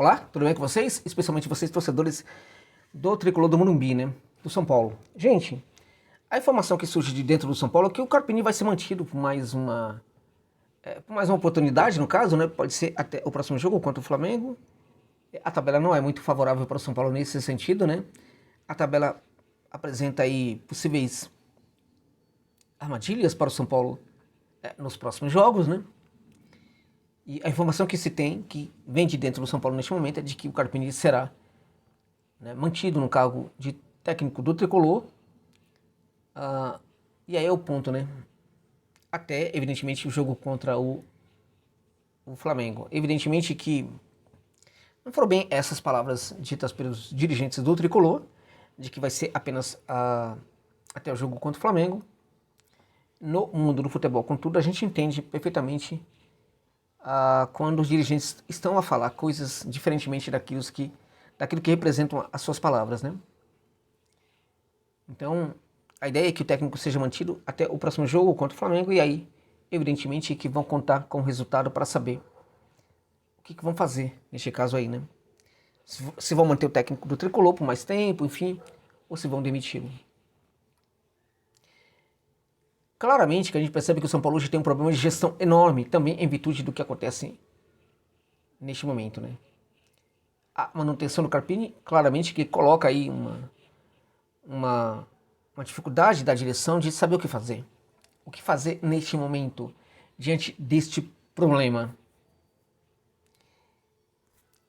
Olá, tudo bem com vocês? Especialmente vocês, torcedores do Tricolor do Morumbi, né? Do São Paulo. Gente, a informação que surge de dentro do São Paulo é que o Carpini vai ser mantido por mais uma oportunidade, no caso, né? Pode ser até o próximo jogo contra o Flamengo. A tabela não é muito favorável para o São Paulo nesse sentido, né? A tabela apresenta aí possíveis armadilhas para o São Paulo nos próximos jogos, né? E a informação que se tem, que vem de dentro do São Paulo neste momento, é de que o Carpini será, né, mantido no cargo de técnico do Tricolor. E aí é o ponto, né? Até, evidentemente, o jogo contra o Flamengo. Evidentemente que não foram bem essas palavras ditas pelos dirigentes do Tricolor, de que vai ser apenas até o jogo contra o Flamengo. No mundo do futebol, contudo, a gente entende perfeitamente quando os dirigentes estão a falar coisas diferentemente daquilo que representam as suas palavras, né? Então, a ideia é que o técnico seja mantido até o próximo jogo contra o Flamengo, e aí, evidentemente, que vão contar com o resultado para saber o que vão fazer neste caso aí, né? Se vão manter o técnico do Tricolor por mais tempo, enfim, ou se vão demiti-lo. Claramente que a gente percebe que o São Paulo hoje tem um problema de gestão enorme, também em virtude do que acontece neste momento, né? A manutenção do Carpini, claramente que coloca aí uma dificuldade da direção de saber o que fazer. O que fazer neste momento, diante deste problema.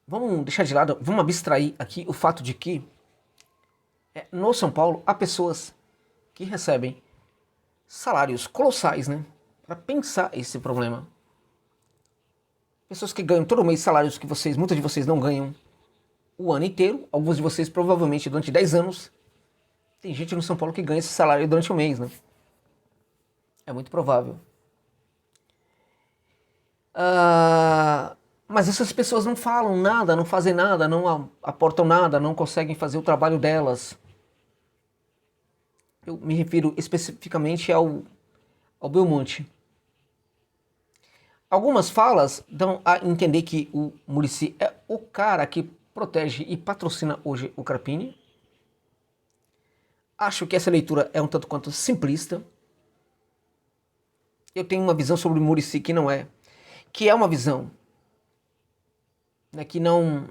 Vamos deixar de lado, vamos abstrair aqui o fato de que no São Paulo há pessoas que recebem salários colossais, né, para pensar esse problema. Pessoas que ganham todo mês salários que muitos de vocês não ganham o ano inteiro, alguns de vocês provavelmente durante 10 anos. Tem gente no São Paulo que ganha esse salário durante um mês, né? É muito provável. Mas essas pessoas não falam nada, não fazem nada, não aportam nada, não conseguem fazer o trabalho delas. Eu me refiro especificamente ao Belmonte. Algumas falas dão a entender que o Muricy é o cara que protege e patrocina hoje o Carpini. Acho que essa leitura é um tanto quanto simplista. Eu tenho uma visão sobre o Muricy que não é. Que é uma visão, né, que não...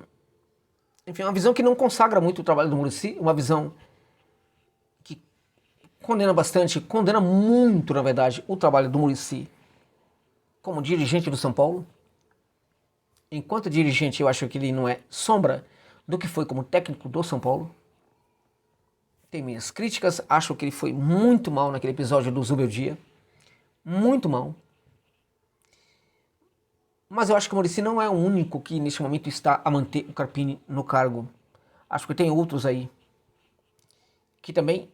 Enfim, uma visão que não consagra muito o trabalho do Muricy, uma visão que condena bastante, condena muito, na verdade, o trabalho do Muricy como dirigente do São Paulo. Enquanto dirigente, eu acho que ele não é sombra do que foi como técnico do São Paulo. Tem minhas críticas, acho que ele foi muito mal naquele episódio do Zubeldia. Muito mal. Mas eu acho que o Muricy não é o único que neste momento está a manter o Carpini no cargo. Acho que tem outros aí que também,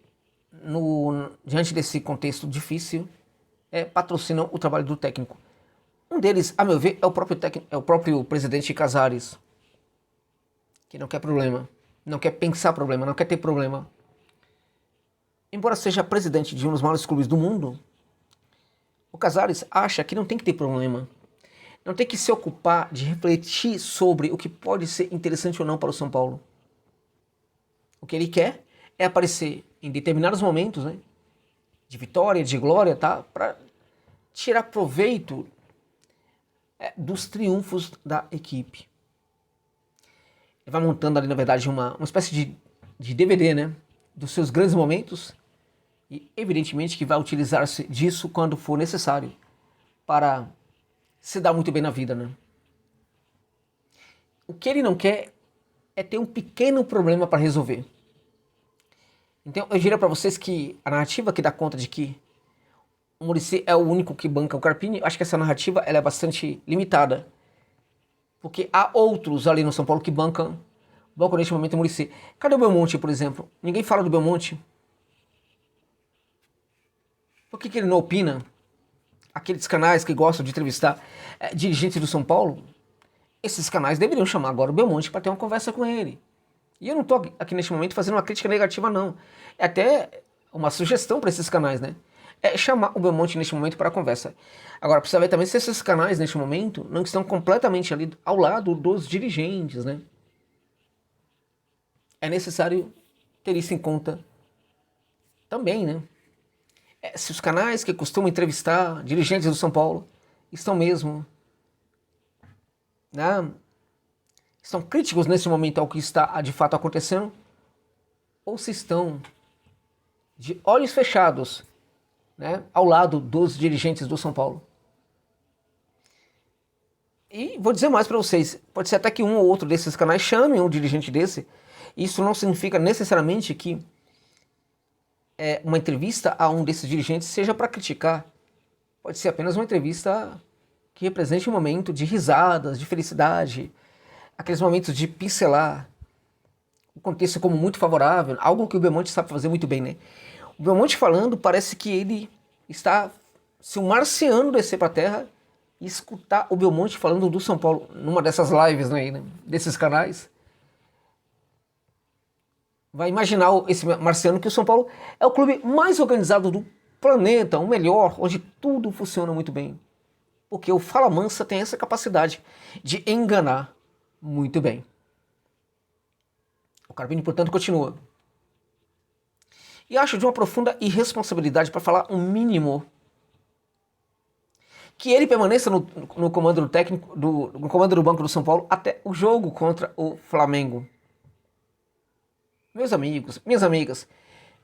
diante desse contexto difícil, patrocinam o trabalho do técnico. Um deles, a meu ver, é o próprio presidente Casares, que não quer problema, não quer pensar problema, não quer ter problema. Embora seja presidente de um dos maiores clubes do mundo, o Casares acha que não tem que ter problema. Não tem que se ocupar de refletir sobre o que pode ser interessante ou não para o São Paulo. O que ele quer é aparecer em determinados momentos, né, de vitória, de glória, tá, para tirar proveito dos triunfos da equipe. Ele vai montando ali, na verdade, uma espécie de DVD, né, dos seus grandes momentos, e evidentemente que vai utilizar-se disso quando for necessário para se dar muito bem na vida, né? O que ele não quer é ter um pequeno problema para resolver. Então eu diria para vocês que a narrativa que dá conta de que o Muricy é o único que banca o Carpini, acho que essa narrativa ela é bastante limitada. Porque há outros ali no São Paulo que bancam neste momento o Muricy. Cadê o Belmonte, por exemplo? Ninguém fala do Belmonte. Por que ele não opina? Aqueles canais que gostam de entrevistar dirigentes do São Paulo, esses canais deveriam chamar agora o Belmonte para ter uma conversa com ele. E eu não estou aqui neste momento fazendo uma crítica negativa, não. É até uma sugestão para esses canais, né? é chamar o Belmonte neste momento para a conversa. Agora, precisa ver também se esses canais, neste momento, não estão completamente ali ao lado dos dirigentes, né? É necessário ter isso em conta também, né? Se os canais que costumam entrevistar dirigentes do São Paulo estão mesmo, né, estão críticos nesse momento ao que está de fato acontecendo, ou se estão de olhos fechados, né, ao lado dos dirigentes do São Paulo. E vou dizer mais para vocês, pode ser até que um ou outro desses canais chame um dirigente desse. Isso não significa necessariamente que uma entrevista a um desses dirigentes seja para criticar. Pode ser apenas uma entrevista que represente um momento de risadas, de felicidade, aqueles momentos de pincelar o contexto como muito favorável, algo que o Belmonte sabe fazer muito bem, né? O Belmonte falando, parece que ele está, se um marciano descer para a Terra e escutar o Belmonte falando do São Paulo numa dessas lives, né, desses canais, vai imaginar esse marciano que o São Paulo é o clube mais organizado do planeta, o melhor, onde tudo funciona muito bem. Porque o Fala Mansa tem essa capacidade de enganar muito bem. O Carpini, portanto, continua. E acho de uma profunda irresponsabilidade, para falar um mínimo, que ele permaneça no comando do técnico, no comando do Banco do São Paulo até o jogo contra o Flamengo. Meus amigos, minhas amigas,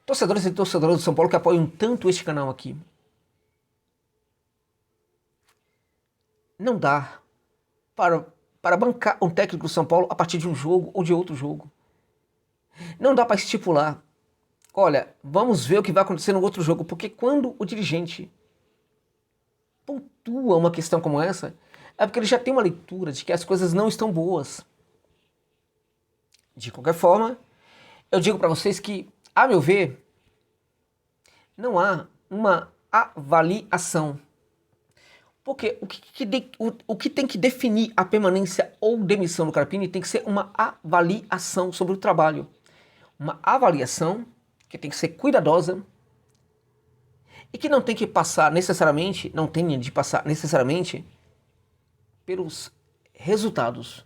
torcedores e torcedoras do São Paulo que apoiam tanto este canal aqui, não dá para bancar um técnico do São Paulo a partir de um jogo ou de outro jogo. Não dá para estipular, olha, vamos ver o que vai acontecer no outro jogo, porque quando o dirigente pontua uma questão como essa, é porque ele já tem uma leitura de que as coisas não estão boas. De qualquer forma, eu digo para vocês que, a meu ver, não há uma avaliação. Porque o que tem que definir a permanência ou demissão do Carpini tem que ser uma avaliação sobre o trabalho. Uma avaliação que tem que ser cuidadosa e que não tem que passar necessariamente, não tem de passar necessariamente pelos resultados,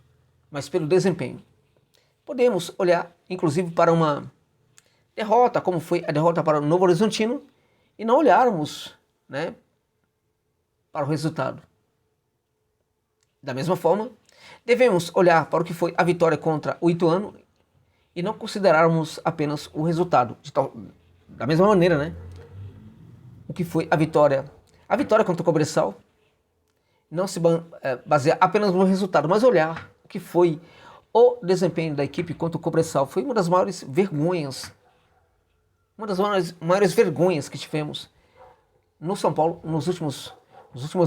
mas pelo desempenho. Podemos olhar, inclusive, para uma derrota, como foi a derrota para o Novo Horizontino, e não olharmos, né, para o resultado. Da mesma forma, devemos olhar para o que foi a vitória contra o Ituano e não considerarmos apenas o resultado. Da mesma maneira, né, o que foi a vitória contra o Cobressal, não se basear apenas no resultado, mas olhar o que foi o desempenho da equipe contra o Cobressal. Foi uma das maiores vergonhas, que tivemos no São Paulo nos últimos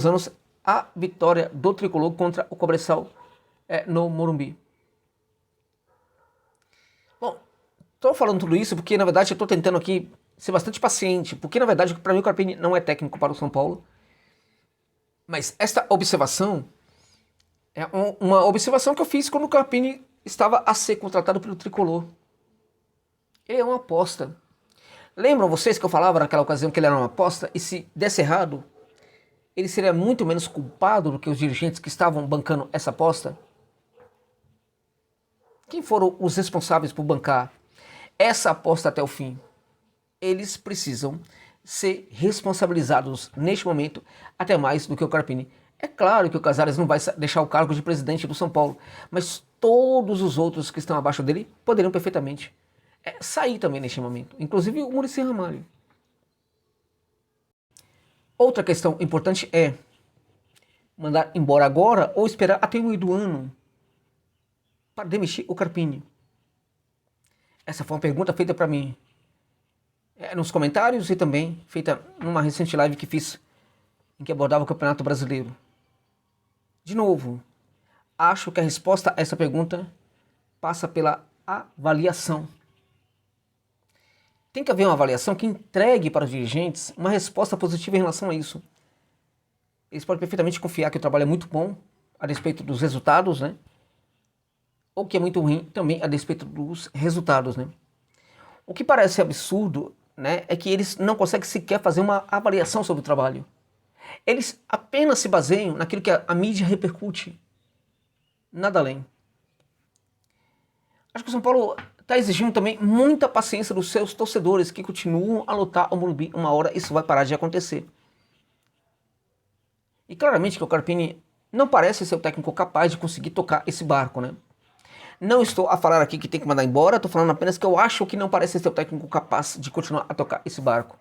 anos, a vitória do Tricolor contra o Cobressal no Morumbi. Bom, estou falando tudo isso porque, na verdade, eu estou tentando aqui ser bastante paciente, porque, na verdade, para mim o Carpini não é técnico para o São Paulo, mas esta observação é uma observação que eu fiz quando o Carpini estava a ser contratado pelo Tricolor. Ele é uma aposta. Lembram vocês que eu falava naquela ocasião que ele era uma aposta? E se desse errado, ele seria muito menos culpado do que os dirigentes que estavam bancando essa aposta? Quem foram os responsáveis por bancar essa aposta até o fim? Eles precisam ser responsabilizados neste momento até mais do que o Carpini. É claro que o Casares não vai deixar o cargo de presidente do São Paulo, mas todos os outros que estão abaixo dele poderiam perfeitamente sair também neste momento, inclusive o Muricy Ramalho. Outra questão importante é mandar embora agora ou esperar até o meio do ano para demitir o Carpini. Essa foi uma pergunta feita para mim nos comentários e também feita numa recente live que fiz em que abordava o Campeonato Brasileiro. De novo, acho que a resposta a essa pergunta passa pela avaliação. Tem que haver uma avaliação que entregue para os dirigentes uma resposta positiva em relação a isso. Eles podem perfeitamente confiar que o trabalho é muito bom a despeito dos resultados, né? Ou que é muito ruim também a despeito dos resultados, né? O que parece absurdo né, é que eles não conseguem sequer fazer uma avaliação sobre o trabalho. Eles apenas se baseiam naquilo que a mídia repercute, nada além. Acho que o São Paulo está exigindo também muita paciência dos seus torcedores que continuam a lutar ao Morumbi. Uma hora isso vai parar de acontecer. E claramente que o Carpini não parece ser o técnico capaz de conseguir tocar esse barco, né? Não estou a falar aqui que tem que mandar embora, estou falando apenas que eu acho que não parece ser o técnico capaz de continuar a tocar esse barco.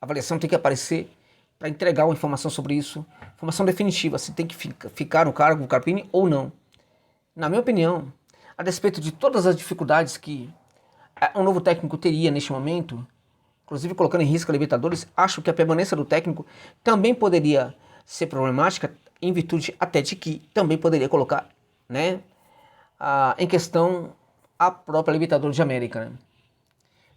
A avaliação tem que aparecer para entregar uma informação sobre isso, informação definitiva, se tem que ficar no cargo do Carpini ou não. Na minha opinião, a despeito de todas as dificuldades que um novo técnico teria neste momento, inclusive colocando em risco a Libertadores, acho que a permanência do técnico também poderia ser problemática, em virtude até de que também poderia colocar, né, em questão a própria Libertadores de América, né?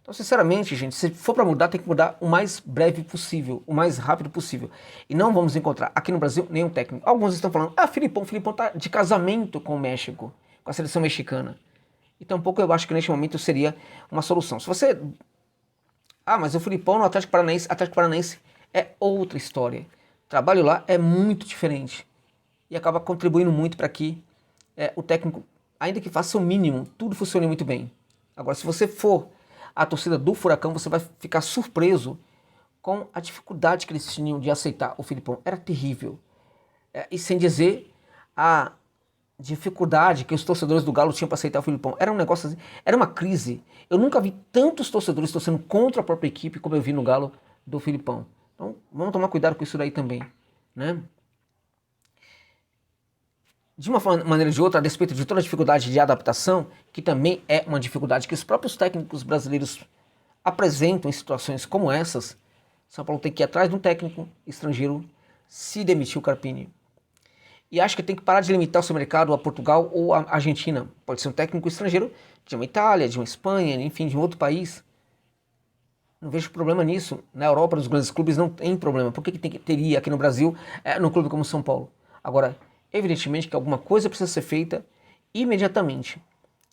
Então, sinceramente, gente, se for para mudar, tem que mudar o mais breve possível, o mais rápido possível. E não vamos encontrar aqui no Brasil nenhum técnico. Alguns estão falando, Filipão tá de casamento com o México, com a seleção mexicana. E tampouco eu acho que neste momento seria uma solução. Se você... mas o Filipão no Atlético Paranaense é outra história. O trabalho lá é muito diferente. E acaba contribuindo muito para que o técnico, ainda que faça o mínimo, tudo funcione muito bem. Agora, se você for a torcida do Furacão, você vai ficar surpreso com a dificuldade que eles tinham de aceitar o Filipão. Era terrível. E sem dizer a dificuldade que os torcedores do Galo tinham para aceitar o Filipão. Era um negócio assim, era uma crise. Eu nunca vi tantos torcedores torcendo contra a própria equipe como eu vi no Galo do Filipão. Então, vamos tomar cuidado com isso daí também, né? De uma maneira ou de outra, a despeito de toda a dificuldade de adaptação, que também é uma dificuldade que os próprios técnicos brasileiros apresentam em situações como essas, São Paulo tem que ir atrás de um técnico estrangeiro se demitir o Carpini. E acho que tem que parar de limitar o seu mercado a Portugal ou a Argentina. Pode ser um técnico estrangeiro de uma Itália, de uma Espanha, enfim, de um outro país. Não vejo problema nisso. Na Europa, nos grandes clubes, não tem problema. Por que teria aqui no Brasil, num clube como São Paulo? Agora, evidentemente que alguma coisa precisa ser feita imediatamente.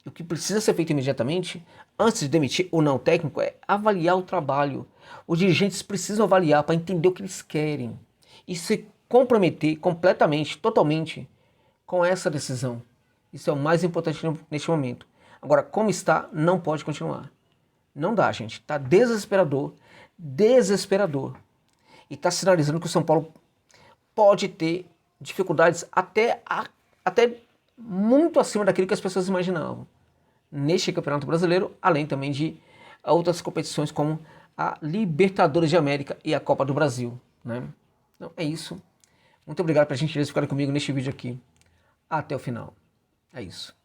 E o que precisa ser feito imediatamente, antes de demitir ou não o técnico, é avaliar o trabalho. Os dirigentes precisam avaliar para entender o que eles querem. E se comprometer completamente, totalmente, com essa decisão. Isso é o mais importante neste momento. Agora, como está, não pode continuar. Não dá, gente. Está desesperador. Desesperador. E está sinalizando que o São Paulo pode ter dificuldades até muito acima daquilo que as pessoas imaginavam. Neste Campeonato Brasileiro, além também de outras competições como a Libertadores de América e a Copa do Brasil, né? Então é isso. Muito obrigado pela gentileza de ficar comigo neste vídeo aqui. Até o final. É isso.